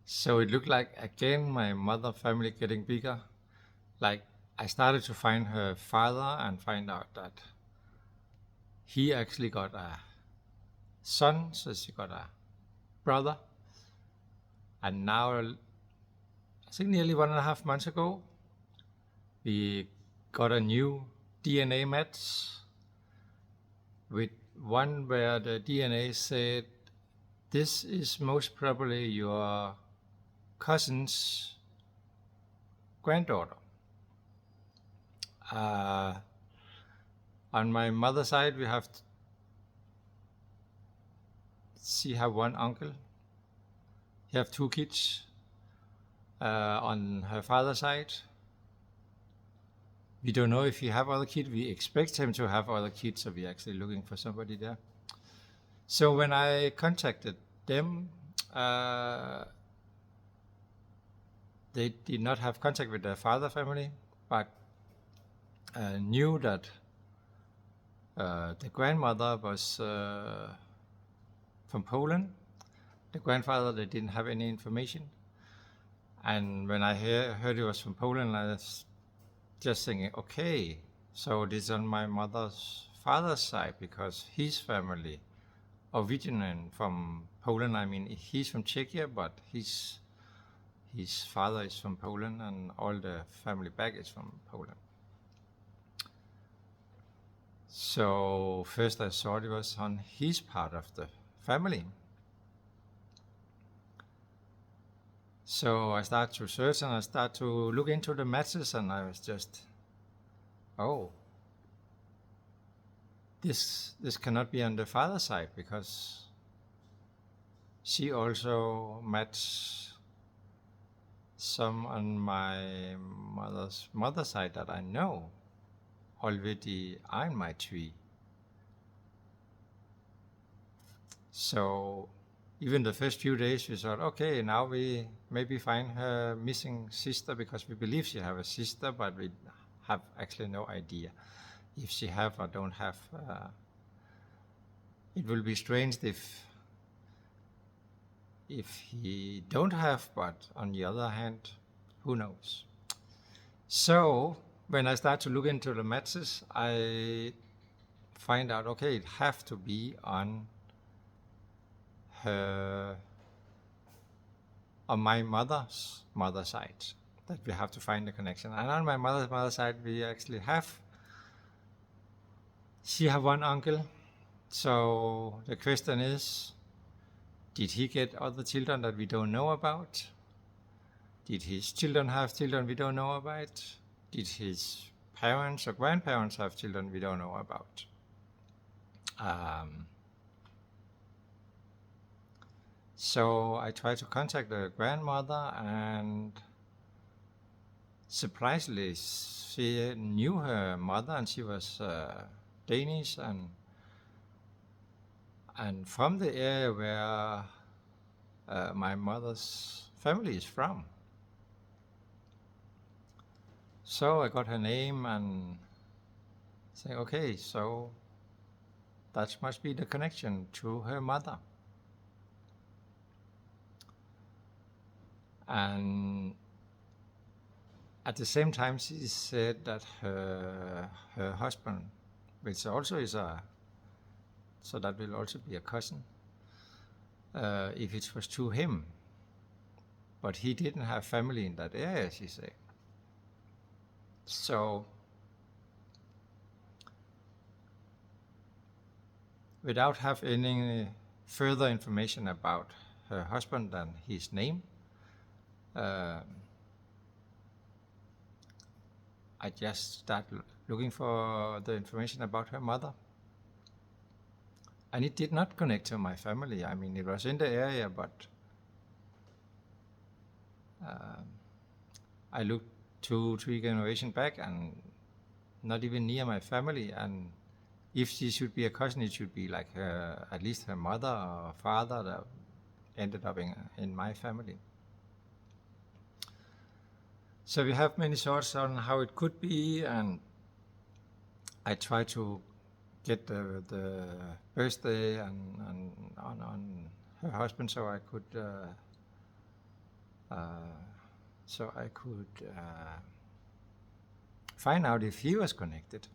So it looked like again my mother family getting bigger. Like I started to find her father and find out that he actually got a son, so she got a brother. And now, I think nearly 1.5 months ago, we got a new DNA match with one where the DNA said, this is most probably your cousin's granddaughter. Uh, on my mother's side, she have one uncle. He have two kids. On her father's side, we don't know if he have other kids. We expect him to have other kids, so we're actually looking for somebody there. So when I contacted them, they did not have contact with their father family, but knew that the grandmother was from Poland. The grandfather, they didn't have any information. And when I heard it was from Poland, I was just thinking, okay, so this is on my mother's father's side because his family originating from Poland. I mean, he's from Czechia, but his father is from Poland, and all the family back is from Poland. So first I thought it was on his part of the family. So I start to search and I start to look into the matches, and I was just, oh, this cannot be on the father's side because she also matched some on my mother's side that I know already are in my tree. So even the first few days we thought, okay, now we maybe find her missing sister because we believe she have a sister, but we have actually no idea if she have or don't have. It will be strange if he don't have, but on the other hand, who knows? So when I start to look into the matches, I find out, okay, it have to be on my mother's side that we have to find the connection. And on my mother's side, we actually she have one uncle. So the question is, did he get other children that we don't know about? Did his children have children we don't know about? Did his parents or grandparents have children we don't know about? So I tried to contact the grandmother, and surprisingly, she knew her mother, and she was Danish and from the area where my mother's family is from. So I got her name and say, okay, so that must be the connection to her mother. And at the same time, she said that her husband, which also is so that will also be a cousin, if it was to him. But he didn't have family in that area, she said. So without having any further information about her husband than his name, I just started looking for the information about her mother. And it did not connect to my family. I mean, it was in the area, but I looked 2-3 generations back and not even near my family. And if she should be a cousin, it should be like at least her mother or father that ended up in my family. So we have many thoughts on how it could be, and I try to get the birthday and on her husband, so I could so I could find out if he was connected.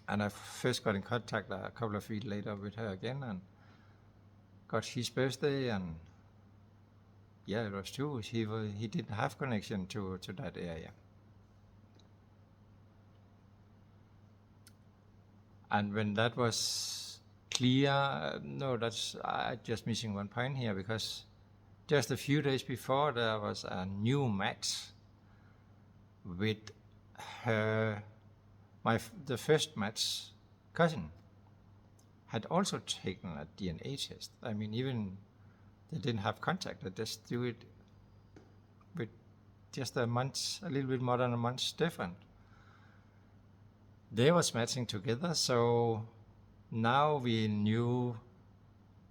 And I first got in contact a couple of weeks later with her again and got his birthday, and yeah, it was true. He didn't have connection to that area. And when that was clear, no, that's just missing one point here, because just a few days before there was a new match with her, the first match cousin had also taken a DNA test. I mean, even they didn't have contact. They just do it with just a little bit more than a month different. They was matching together, so now we knew,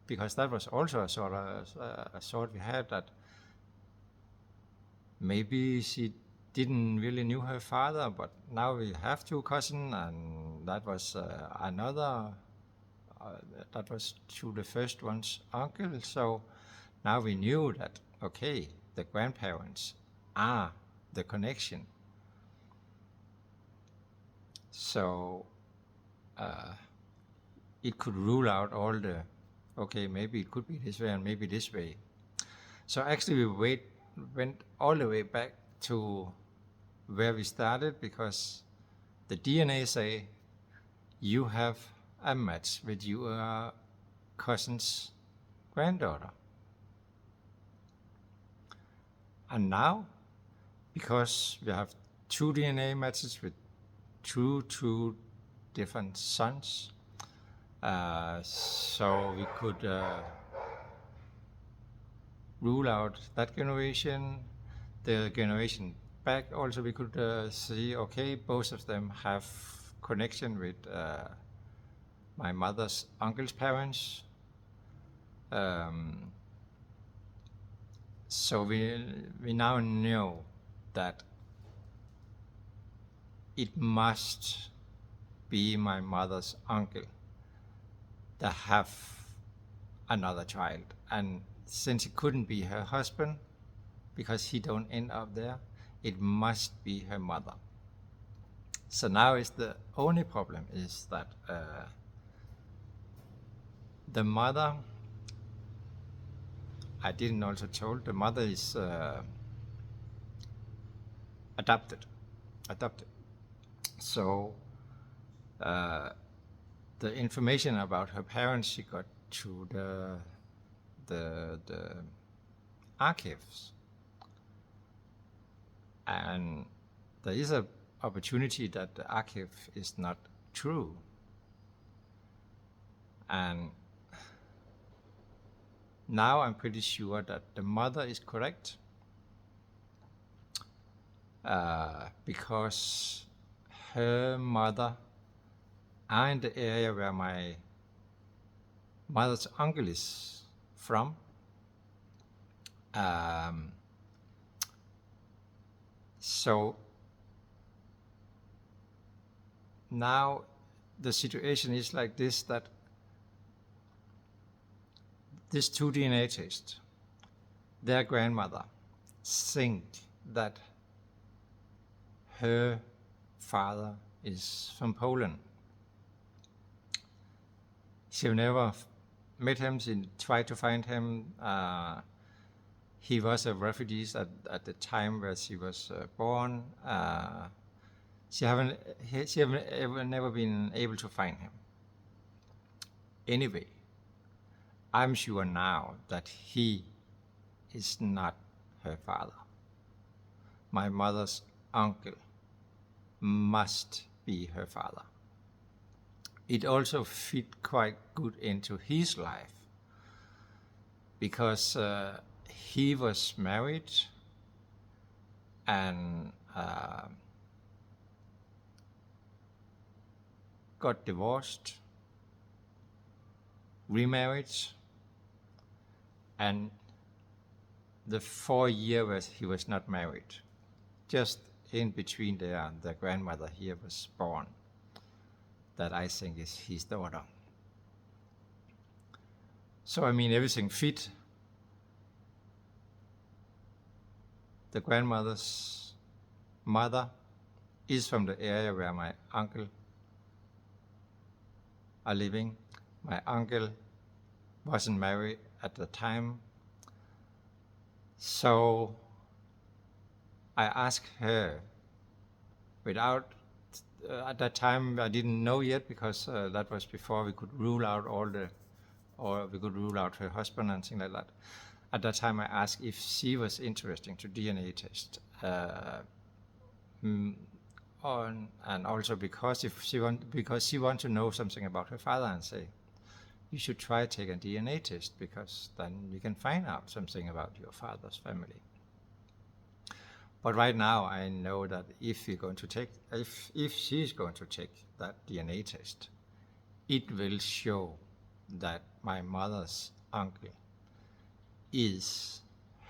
because that was also a thought we had, that maybe she didn't really knew her father, but now we have two cousins, and that was that was to the first one's uncle. So now we knew that, okay, the grandparents are the connection. So it could rule out all the, okay, maybe it could be this way and maybe this way. So actually we went all the way back to where we started, because the DNA say you have a match with your cousin's granddaughter. And now, because we have two DNA matches with two different sons, so we could rule out that generation. The generation back also we could see, okay, both of them have connection with my mother's uncle's parents. So we now know that it must be my mother's uncle that have another child. And since it couldn't be her husband, because he don't end up there, it must be her mother. So now is the only problem is that the mother, I didn't also told, the mother is adopted. So the information about her parents she got to the archives, and there is a opportunity that the archive is not true, and now I'm pretty sure that the mother is correct, because her mother are in the area where my mother's uncle is from. So now the situation is like this, that this two DNA test, their grandmother think that her father is from Poland. She never met him, she tried to find him. He was a refugee at the time where she was born. She haven't never been able to find him. Anyway, I'm sure now that he is not her father. My mother's uncle must be her father. It also fit quite good into his life, because he was married and got divorced, remarried, and the 4 years he was not married, just in between there, the grandmother here was born, that I think is his daughter. So I mean, everything fit the grandmother's mother is from the area where my uncle are living. My uncle wasn't married at the time, so I asked her without, at that time I didn't know yet, because that was before we could rule out or we could rule out her husband and things like that. At that time I asked if she was interested to DNA test, and also because she want to know something about her father, and say, you should try take a DNA test, because then you can find out something about your father's family. But right now I know that if she's going to take that DNA test, it will show that my mother's uncle is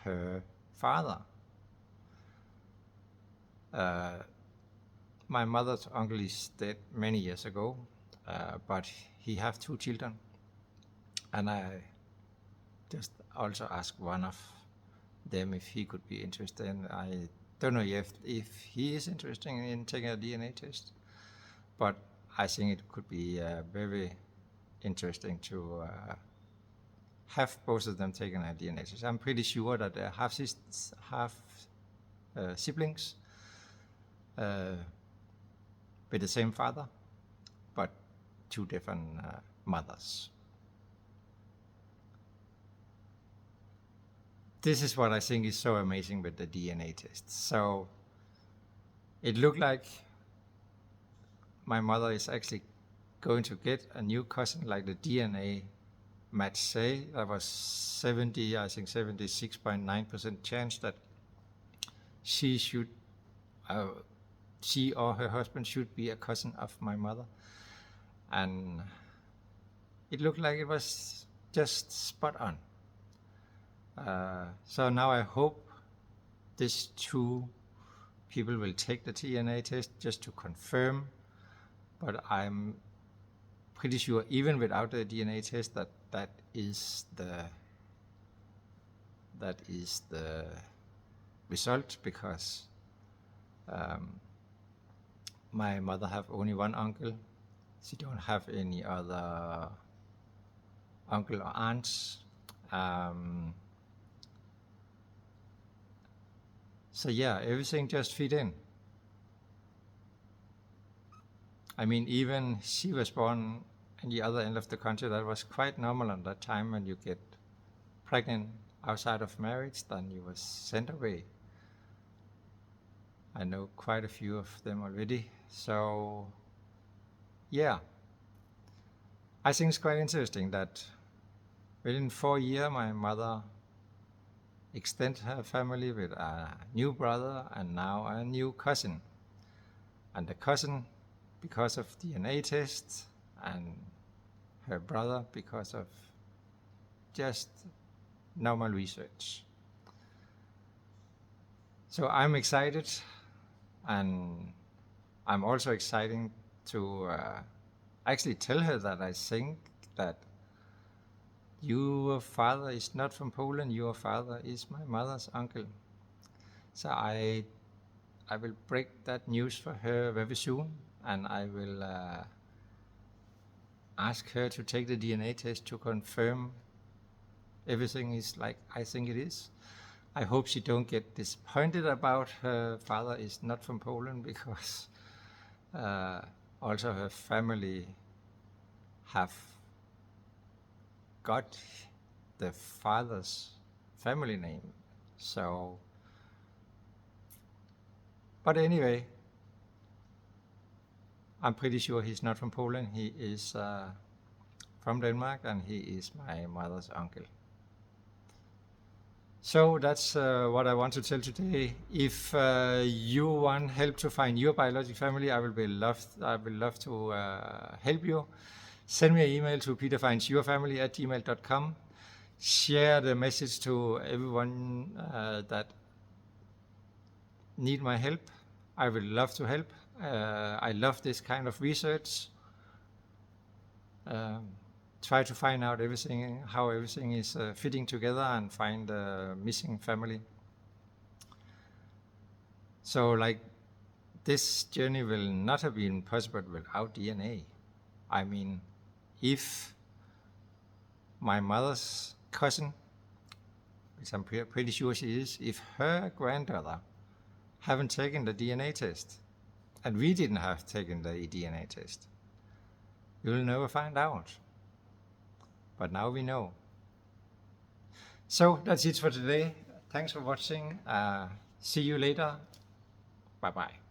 her father. My mother's uncle is dead many years ago, but he have 2 children, and I just also asked one of them if he could be interested. And I don't know if he is interested in taking a DNA test, but I think it could be very interesting to have both of them taken a DNA test. I'm pretty sure that they have siblings with the same father, but 2 different mothers. This is what I think is so amazing with the DNA test. So it looked like my mother is actually going to get a new cousin, like the DNA match say. That was 76.9% chance that she or her husband should be a cousin of my mother. And it looked like it was just spot on. So now I hope these 2 people will take the DNA test just to confirm, but I'm pretty sure even without the DNA test that is the result, because my mother have only one uncle. She don't have any other uncle or aunts. So yeah, everything just fit in. I mean, even she was born in the other end of the country. That was quite normal at that time. When you get pregnant outside of marriage, then you was sent away. I know quite a few of them already. So yeah, I think it's quite interesting that within 4 years my mother extended her family with a new brother and now a new cousin. And the cousin because of DNA tests, and her brother because of just normal research. So I'm excited, and I'm also excited to actually tell her that I think that your father is not from Poland, your father is my mother's uncle. So I will break that news for her very soon, and I will ask her to take the DNA test to confirm everything is like I think it is. I hope she don't get disappointed about her father is not from Poland, because also her family have got the father's family name. So, but anyway, I'm pretty sure he's not from Poland. He is from Denmark, and he is my mother's uncle. So that's what I want to tell today. If you want help to find your biological family, I will love to help you. Send me an email to peterfindsyourfamily@gmail.com. Share the message to everyone that need my help. I will love to help. I love this kind of research. Try to find out how everything is fitting together, and find the missing family. So, like, this journey will not have been possible without DNA. I mean, if my mother's cousin, which I'm pretty sure she is, if her granddaughter haven't taken the DNA test, and we didn't have taken the DNA test, you'll never find out. But now we know. So that's it for today. Thanks for watching. See you later. Bye-bye.